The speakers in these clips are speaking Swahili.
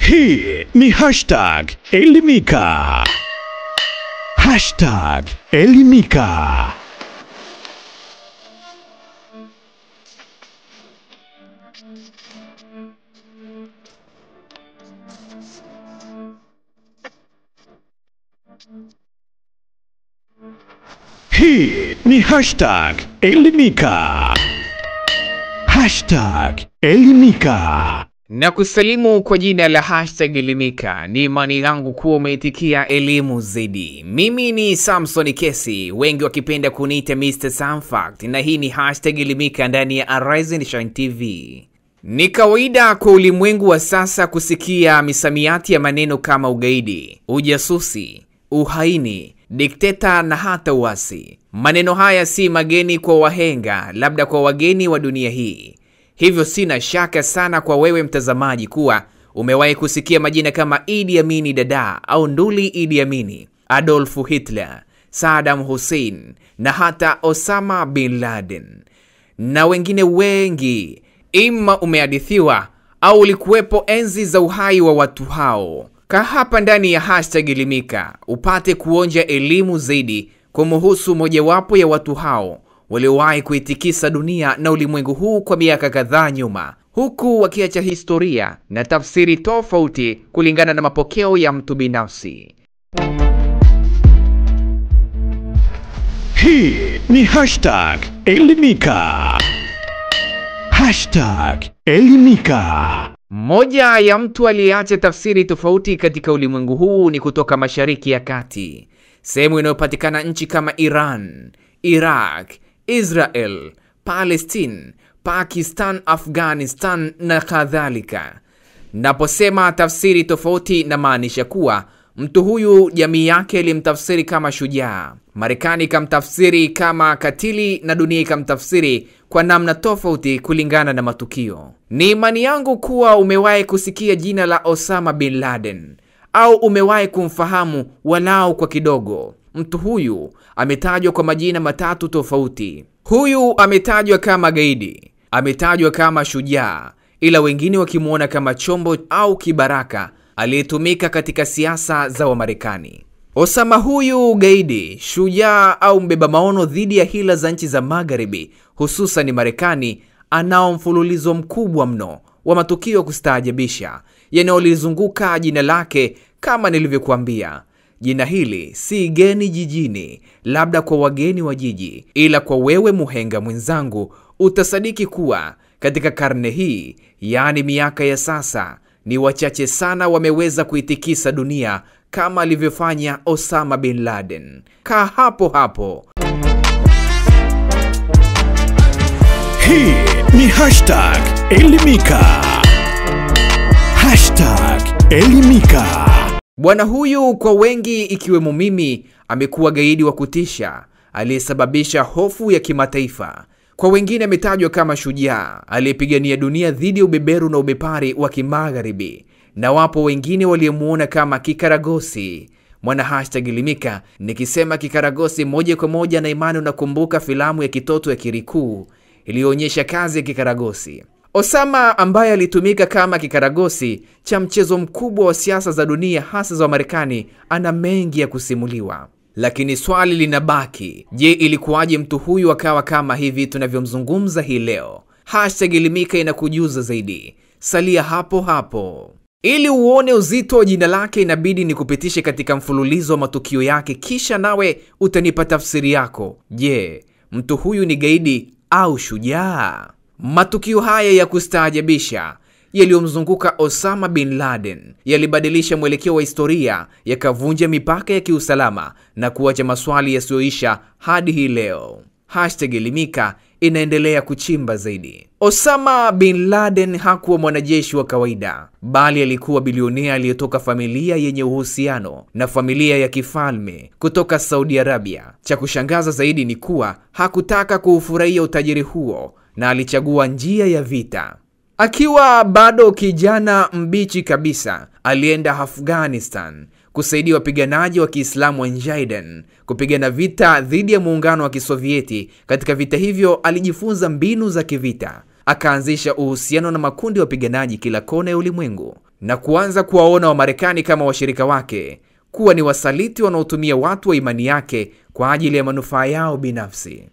Hii ni hashtag Elimika. Hashtag Elimika. Hii ni hashtag Elimika. Hashtag Elimika. Na kusalimu kwa jina la hashtag Elimika. Ni imani yangu kuwa umeitikia elimu zaidi. Mimi ni Samson Kesi, wengi wakipenda kuniita Mr. Samfact, na hii ni hashtag Elimika ndani ya Arise and Shine TV. Ni kawaida kwa ulimwengu wa sasa kusikia misamiati ya maneno kama ugaidi, ujasusi, uhaini, dikteta na hata uasi. Maneno haya si mageni kwa wahenga, labda kwa wageni wa dunia hii. Hivyo sina shaka sana kwa wewe mtazamaji kuwa umewahi kusikia majina kama Idi Amin Dada au Nduli Idi Amin, Adolf Hitler, Saddam Hussein na hata Osama Bin Laden na wengine wengi. Ima umehadithiwa au ulikuwepo enzi za uhai wa watu hao. Kaa hapa ndani ya hashtag Elimika upate kuonja elimu zaidi kumhusu mojawapo ya watu hao waliowahi kuitikisa dunia na ulimwengu huu kwa miaka kadhaa nyuma, huku wakiacha historia na tafsiri tofauti kulingana na mapokeo ya mtu binafsi. Hii ni hashtag Elimika. Hashtag Elimika. Moja ya mtu aliyeacha tafsiri tofauti katika ulimwengu huu ni kutoka Mashariki ya Kati, sehemu inayopatikana nchi kama Iran, Iraq, Israel, Palestine, Pakistan, Afghanistan na kadhalika. Naposema tafsiri tofauti na maanisha kuwa mtu huyu jamii yake ilimtafsiri kama shujaa, Marekani ikamtafsiri kama katili na dunia ikamtafsiri kwa namna tofauti kulingana na matukio. Ni imani yangu kuwa umewahi kusikia jina la Osama Bin Laden au umewahi kumfahamu walau kwa kidogo. Mtu huyu ametajwa kwa majina matatu tofauti. Huyu ametajwa kama gaidi, ametajwa kama shujaa, ila wengine wakimuona kama chombo au kibaraka aliyetumika katika siasa za Wamarekani. Osama huyu gaidi, shujaa au mbeba maono dhidi ya hila za nchi za Magharibi, hususan Marekani, anao mfululizo mkubwa mno wa matukio kustaajabisha yanayolizunguka jina lake. Kama nilivyokuambia, jina hili si geni jijini, labda kwa wageni wa jiji, ila kwa wewe muhenga mwenzangu utasadiki kuwa katika karne hii, yani miaka ya sasa, ni wachache sana wameweza kuitikisa dunia kama alivyofanya Osama Bin Laden. Kaa hapo hapo. Hii ni hashtag Elimika. Hashtag Elimika. Bwana huyu kwa wengi ikiwemo mimi amekuwa gaidi wa kutisha aliyesababisha hofu ya kimataifa. Kwa wengine ametajwa kama shujaa aliyepigania dunia dhidi ya ubeberu na ubepari wa kimagharibi, na wapo wengine waliomuona kama kikaragosi. Mwana hashtag Elimika nikisema kikaragosi moja kwa moja na imani unakumbuka filamu ya kitoto ya Kirikou iliyoonyesha kazi ya kikaragosi. Osama ambaye alitumika kama kikaragosi cha mchezo mkubwa wa siasa za dunia hasa za Marekani ana mengi ya kusimuliwa. Lakini swali linabaki, je, ilikuwaje mtu huyu akawa kama hivi tunavyomzungumza hii leo? Hashtag Elimika inakujuza zaidi. Salia hapo hapo. Ili uone uzito wa jina lake inabidi nikupitishe katika mfululizo wa matukio yake, kisha nawe utanipa tafsiri yako. Je, mtu huyu ni gaidi au shujaa? Matukio haya ya kustaajabisha yaliyomzunguka Osama Bin Laden yalibadilisha mwelekeo wa historia, yakavunja mipaka ya kiusalama na kuacha maswali yasiyoisha hadi hii leo. Hashtag Elimika inaendelea kuchimba zaidi. Osama Bin Laden hakuwa mwanajeshi wa kawaida, bali alikuwa bilionea aliyetoka familia yenye uhusiano na familia ya kifalme kutoka Saudi Arabia. Cha kushangaza zaidi ni kuwa hakutaka kuufurahia utajiri huo na alichagua njia ya vita. Akiwa bado kijana mbichi kabisa, alienda Afghanistan kusaidia wapiganaji wa Kiislamu wa Mujahideen kupigana vita dhidi ya muungano wa Kisovieti. Katika vita hivyo alijifunza mbinu za kivita, akaanzisha uhusiano na makundi ya wapiganaji kila kona ya ulimwengu. na kuanza kuwaona Wamarekani kama washirika wake, kuwa ni wasaliti wanaotumia watu wa imani yake kwa ajili ya manufaa yao binafsi.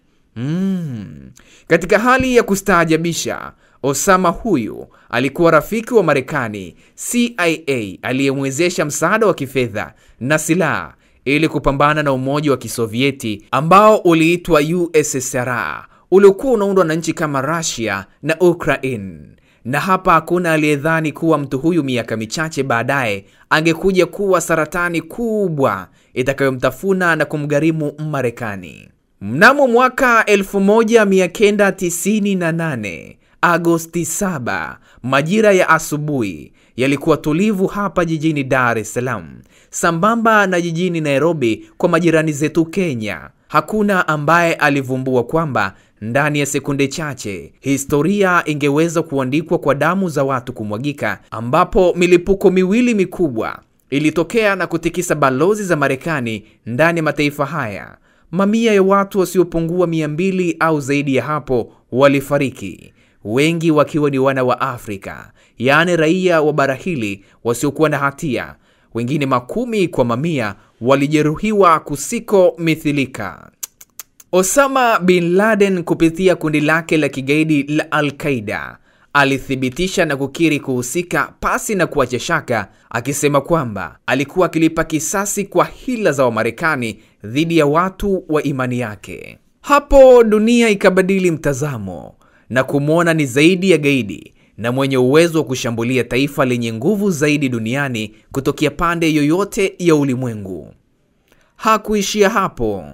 Katika hali ya kustaajabisha, Osama huyu alikuwa rafiki wa Marekani, CIA, aliyemwezesha msaada wa kifedha na silaha ili kupambana na Umoja wa Kisovieti ambao uliitwa USSR, uliokuwa unaundwa na nchi kama Russia na Ukraine. Na hapa hakuna aliyedhani kuwa mtu huyu miaka michache baadaye angekuja kuwa saratani kubwa itakayomtafuna na kumgharimu Marekani. Mnamo mwaka 1998, Agosti 7, majira ya asubuhi yalikuwa tulivu hapa jijini Dar es Salaam, sambamba na jijini Nairobi kwa majirani zetu Kenya. Hakuna ambaye alivumbua kwamba ndani ya sekunde chache historia ingeweza kuandikwa kwa damu za watu kumwagika, ambapo milipuko miwili mikubwa ilitokea na kutikisa balozi za Marekani ndani ya mataifa haya. Mamia ya watu wasiopungua 200 au zaidi ya hapo walifariki, wengi wakiwa ni wana wa Afrika, yaani raia wa bara hili wasiokuwa na hatia. Wengine makumi kwa mamia walijeruhiwa kusiko mithilika. Osama bin Laden kupitia kundi lake la kigaidi la Al-Qaeda alithibitisha na kukiri kuhusika pasi na kuacha shaka, akisema kwamba alikuwa akilipa kisasi kwa hila za Wamarekani dhidi ya watu wa imani yake. Hapo dunia ikabadili mtazamo na kumwona ni zaidi ya gaidi na mwenye uwezo wa kushambulia taifa lenye nguvu zaidi duniani kutokea pande yoyote ya ulimwengu. Hakuishia hapo.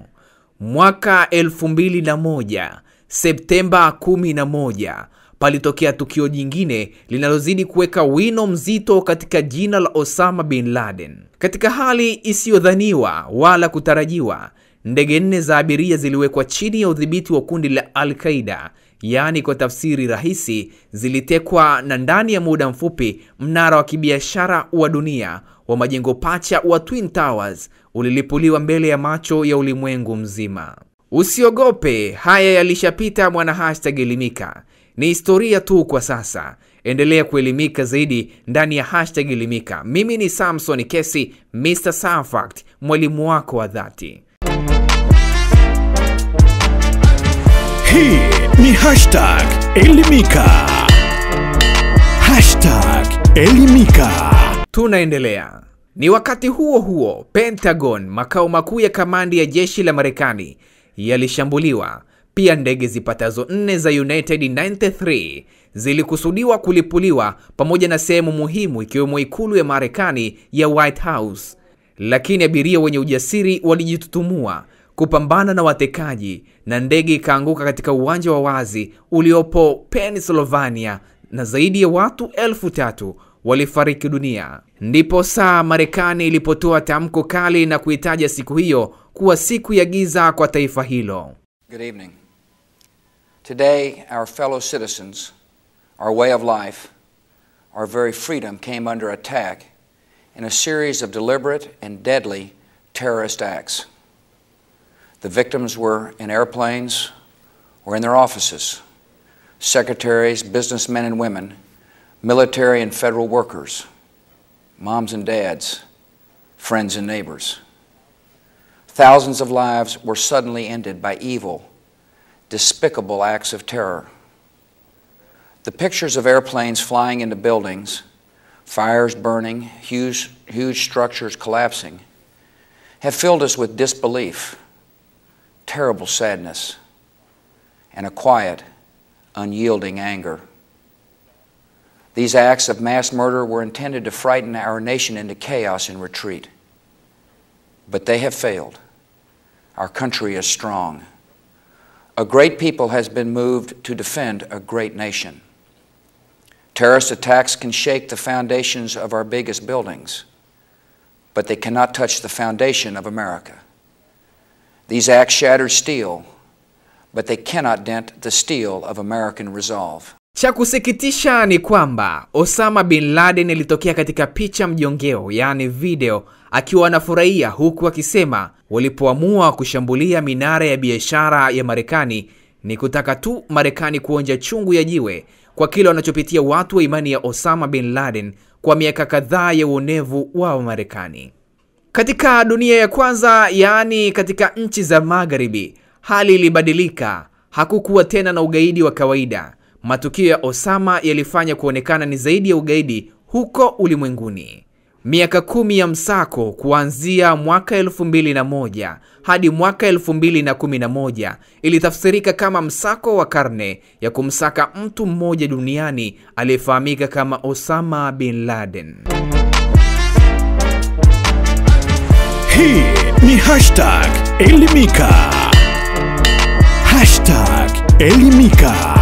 Mwaka 2001, Septemba 11, palitokea tukio jingine linalozidi kuweka wino mzito katika jina la Osama bin Laden. Katika hali isiyodhaniwa wala kutarajiwa, ndege 4 za abiria ziliwekwa chini ya udhibiti wa kundi la Al-Qaeda, yaani kwa tafsiri rahisi zilitekwa, na ndani ya muda mfupi mnara wa kibiashara wa dunia wa majengo pacha wa Twin Towers ulilipuliwa mbele ya macho ya ulimwengu mzima. Usiogope, haya yalishapita mwana #elimika. Ni historia tu kwa sasa. Endelea kuelimika zaidi ndani ya #elimika. Mimi ni Samson Kesi, Mr. Safact, mwalimu wako wa dhati. Hii ni #elimika. #elimika. Tunaendelea. Ni wakati huo huo, Pentagon, makao makuu ya kamandi ya jeshi la Marekani, yalishambuliwa. Pia ndege zipatazo 4 za United 93 zilikusudiwa kulipuliwa pamoja na sehemu muhimu ikiwemo ikulu ya Marekani ya White House. Lakini abiria wenye ujasiri walijitutumua kupambana na watekaji, na ndege ikaanguka katika uwanja wa wazi uliopo Pennsylvania, na zaidi ya watu 3,000 walifariki dunia. Ndipo saa Marekani ilipotoa tamko kali na kuitaja siku hiyo kuwa siku ya giza kwa taifa hilo. Good evening. Today, our fellow citizens, our way of life, our very freedom came under attack in a series of deliberate and deadly terrorist acts. The victims were in airplanes or in their offices. Secretaries, businessmen and women, military and federal workers, moms and dads, friends and neighbors. Thousands of lives were suddenly ended by evil, despicable acts of terror. The pictures of airplanes flying into buildings, fires burning, huge structures collapsing, have filled us with disbelief, terrible sadness, and a quiet, unyielding anger. These acts of mass murder were intended to frighten our nation into chaos and retreat. But they have failed. Our country is strong. A great people has been moved to defend a great nation. Terrorist attacks can shake the foundations of our biggest buildings, but they cannot touch the foundation of America. These acts shatter steel, but they cannot dent the steel of American resolve. Cha kusikitisha ni kwamba Osama bin Laden ilitokea katika picha mjongeo, yani video, akiwa anafurahia huku akisema walipoamua kushambulia minara ya biashara ya Marekani ni kutaka tu Marekani kuonja chungu ya jiwe kwa kile wanachopitia watu wa imani ya Osama bin Laden kwa miaka kadhaa ya uonevu wa Marekani. Katika dunia ya kwanza, yaani katika nchi za magharibi, hali ilibadilika. Hakukuwa tena na ugaidi wa kawaida. Matukio ya Osama yalifanya kuonekana ni zaidi ya ugaidi huko ulimwenguni. Miaka 10 ya msako kuanzia mwaka 2001 hadi mwaka 2011 ilitafsirika kama msako wa karne ya kumsaka mtu mmoja duniani aliyefahamika kama Osama bin Laden. Hii ni #Elimika. #Elimika.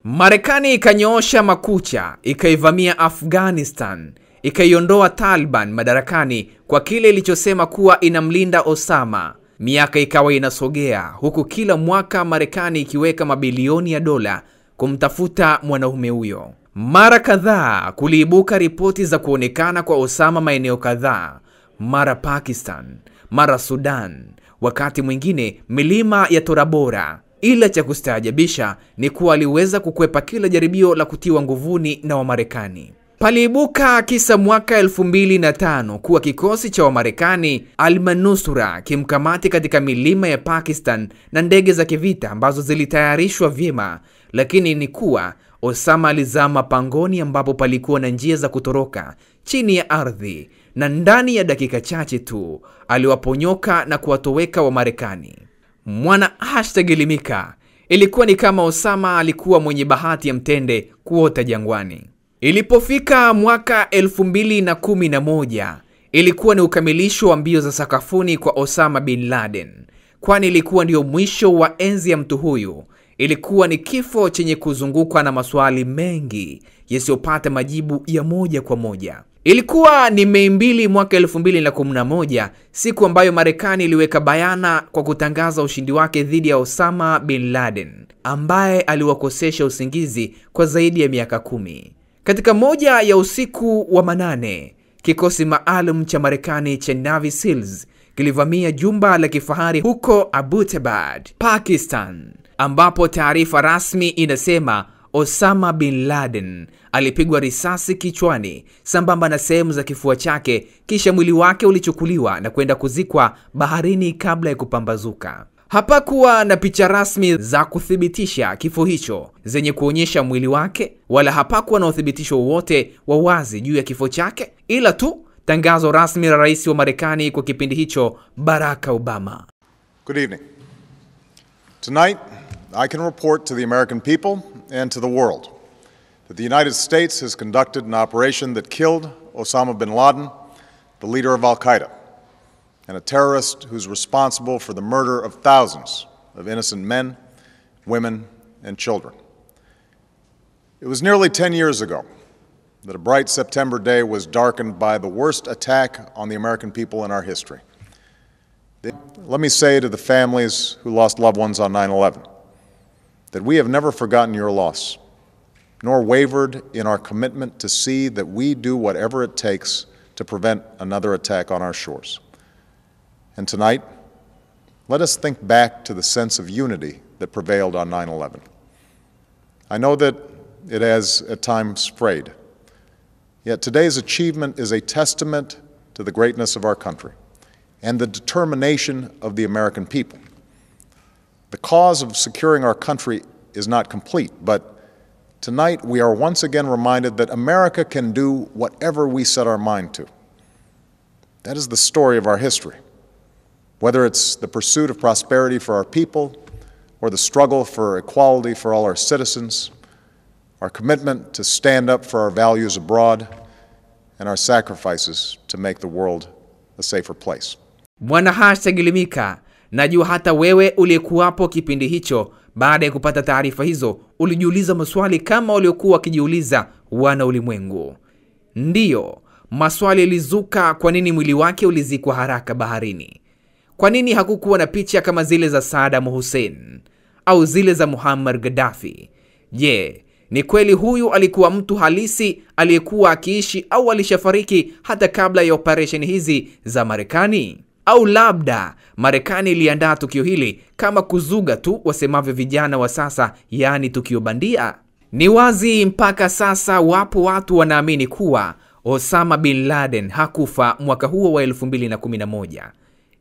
Marekani ikanyoosha makucha, ikaivamia Afghanistan, ikaiondoa Taliban madarakani kwa kile ilichosema kuwa inamlinda Osama. Miaka ikawa inasogea, huku kila mwaka Marekani ikiweka mabilioni ya dola kumtafuta mwanaume huyo. Mara kadhaa kuliibuka ripoti za kuonekana kwa Osama maeneo kadhaa, mara Pakistan, mara Sudan, wakati mwingine milima ya Tora Bora. Ila cha kustaajabisha ni kuwa aliweza kukwepa kila jaribio la kutiwa nguvuni na Wamarekani. Paliibuka kisa mwaka 2005 kuwa kikosi cha Wamarekani Al-Manusura kimkamati katika milima ya Pakistan na ndege za kivita ambazo zilitayarishwa vyema, lakini ni kuwa Osama alizama pangoni ambapo palikuwa na njia za kutoroka chini ya ardhi, na ndani ya dakika chache tu aliwaponyoka na kuwatoweka Wamarekani. Mwana #Elimika, ilikuwa ni kama Osama alikuwa mwenye bahati ya mtende kuota jangwani. Ilipofika mwaka 2011, ilikuwa ni ukamilisho wa mbio za sakafuni kwa Osama bin Laden, kwani ilikuwa ndio mwisho wa enzi ya mtu huyu. Ilikuwa ni kifo chenye kuzungukwa na maswali mengi yasiyopata majibu ya moja kwa moja. Ilikuwa ni Mei 2 mwaka 2011, siku ambayo Marekani iliweka bayana kwa kutangaza ushindi wake dhidi ya Osama bin Laden, ambaye aliwakosesha usingizi kwa zaidi ya miaka 10. Katika moja ya usiku wa manane, kikosi maalum cha Marekani cha Navy SEALs kilivamia jumba la kifahari huko Abbottabad, Pakistan, ambapo taarifa rasmi inasema Osama bin Laden alipigwa risasi kichwani sambamba na sehemu za kifua chake, kisha mwili wake ulichukuliwa na kwenda kuzikwa baharini kabla ya kupambazuka. Hapakuwa na picha rasmi za kuthibitisha kifo hicho zenye kuonyesha mwili wake, wala hapakuwa na uthibitisho wowote wa wazi juu ya kifo chake, ila tu tangazo rasmi la rais wa Marekani kwa kipindi hicho, Barack Obama. Good evening. Tonight, I can report to the American people and to the world that the United States has conducted an operation that killed Osama bin Laden, the leader of Al-Qaeda, and a terrorist who's responsible for the murder of thousands of innocent men, women, and children. It was nearly 10 years ago that a bright September day was darkened by the worst attack on the American people in our history. Let me say to the families who lost loved ones on 9/11 that we have never forgotten your loss, nor wavered in our commitment to see that we do whatever it takes to prevent another attack on our shores. And tonight, let us think back to the sense of unity that prevailed on 9/11. I know that it has at times frayed, yet today's achievement is a testament to the greatness of our country and the determination of the American people. The cause of securing our country is not complete, but tonight we are once again reminded that America can do whatever we set our mind to. That is the story of our history. Whether it's the pursuit of prosperity for our people or the struggle for equality for all our citizens, our commitment to stand up for our values abroad, and our sacrifices to make the world a safer place. Mwana #Elimika, najua hata wewe uliyekuwapo kipindi hicho baada ya kupata taarifa hizo ulijiuliza maswali kama waliokuwa wakijiuliza wana ulimwengu. Ndiyo, maswali yalizuka: kwa nini mwili wake ulizikwa haraka baharini? Kwa nini hakukuwa na picha kama zile za Saddam Hussein au zile za Muammar Gaddafi? Je, ni kweli huyu alikuwa mtu halisi aliyekuwa akiishi au alishafariki hata kabla ya operation hizi za Marekani? Au labda Marekani iliandaa tukio hili kama kuzuga tu, wasemavyo vijana wa sasa, yaani tukio bandia? Ni wazi mpaka sasa wapo watu wanaamini kuwa Osama bin Laden hakufa mwaka huo wa 2011.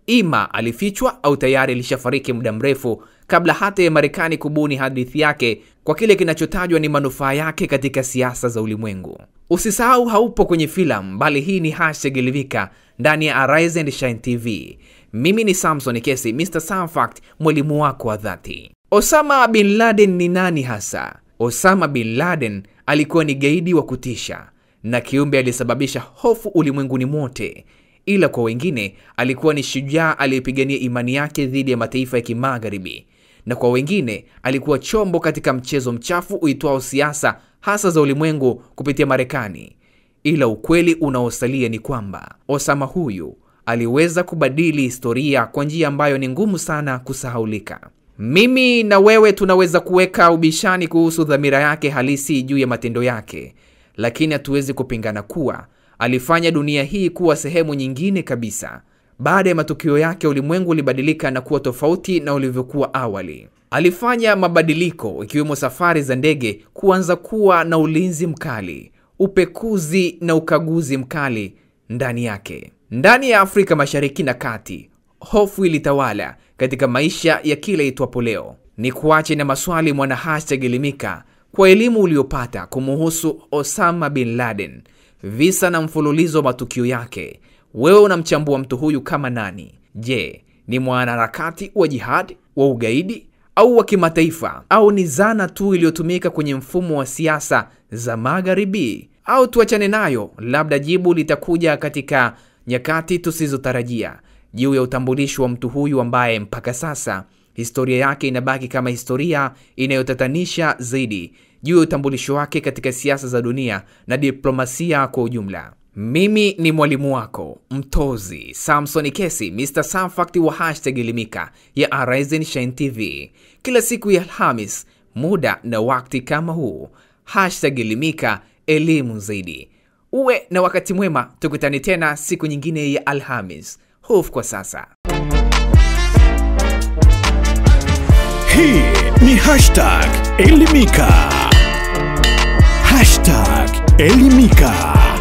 Ima alifichwa au tayari alishafariki muda mrefu kabla hata ya Marekani kubuni hadithi yake kwa kile kinachotajwa ni manufaa yake katika siasa za ulimwengu. Usisahau haupo kwenye filamu, bali hii ni #Elimika ndani ya Arise and Shine TV. Mimi ni Samson Kesi, Mr. Sam Fact, mwalimu wako wa dhati. Osama bin Laden ni nani hasa? Osama bin Laden alikuwa ni gaidi wa kutisha na kiumbe aliyesababisha hofu ulimwenguni mote. Ila kwa wengine alikuwa ni shujaa aliyepigania imani yake dhidi ya mataifa ya kimagharibi, na kwa wengine alikuwa chombo katika mchezo mchafu uitwao siasa hasa za ulimwengu kupitia Marekani. Ila ukweli unaosalia ni kwamba Osama huyu aliweza kubadili historia kwa njia ambayo ni ngumu sana kusahaulika. Mimi na wewe tunaweza kuweka ubishani kuhusu dhamira yake halisi juu ya matendo yake, lakini hatuwezi kupingana kuwa alifanya dunia hii kuwa sehemu nyingine kabisa. Baada ya matukio yake, ulimwengu ulibadilika na kuwa tofauti na ulivyokuwa awali. Alifanya mabadiliko ikiwemo safari za ndege kuanza kuwa na ulinzi mkali, upekuzi na ukaguzi mkali ndani yake. Ndani ya Afrika Mashariki na Kati, hofu ilitawala katika maisha ya kila itwapo leo. Ni kuache na maswali mwana #Elimika, kwa elimu uliopata kumuhusu Osama bin Laden, visa na mfululizo wa matukio yake, wewe unamchambua mtu huyu kama nani? Je, ni mwanaharakati wa jihad, wa ugaidi, au wa kimataifa, au ni zana tu iliyotumika kwenye mfumo wa siasa za magharibi? Au tuachane nayo, labda jibu litakuja katika nyakati tusizotarajia juu ya utambulisho wa mtu huyu ambaye mpaka sasa historia yake inabaki kama historia inayotatanisha zaidi juu ya utambulisho wake katika siasa za dunia na diplomasia kwa ujumla. Mimi ni mwalimu wako mtozi Samson Kesi, Mr. Sam Fact wa #Elimika ya Arise and Shine TV. Kila siku ya Alhamis, muda na wakati kama huu, #Elimika, elimu zaidi. Uwe na wakati mwema, tukutane tena siku nyingine ya Alhamis. Hofu kwa sasa. Hii ni #Elimika. #Elimika.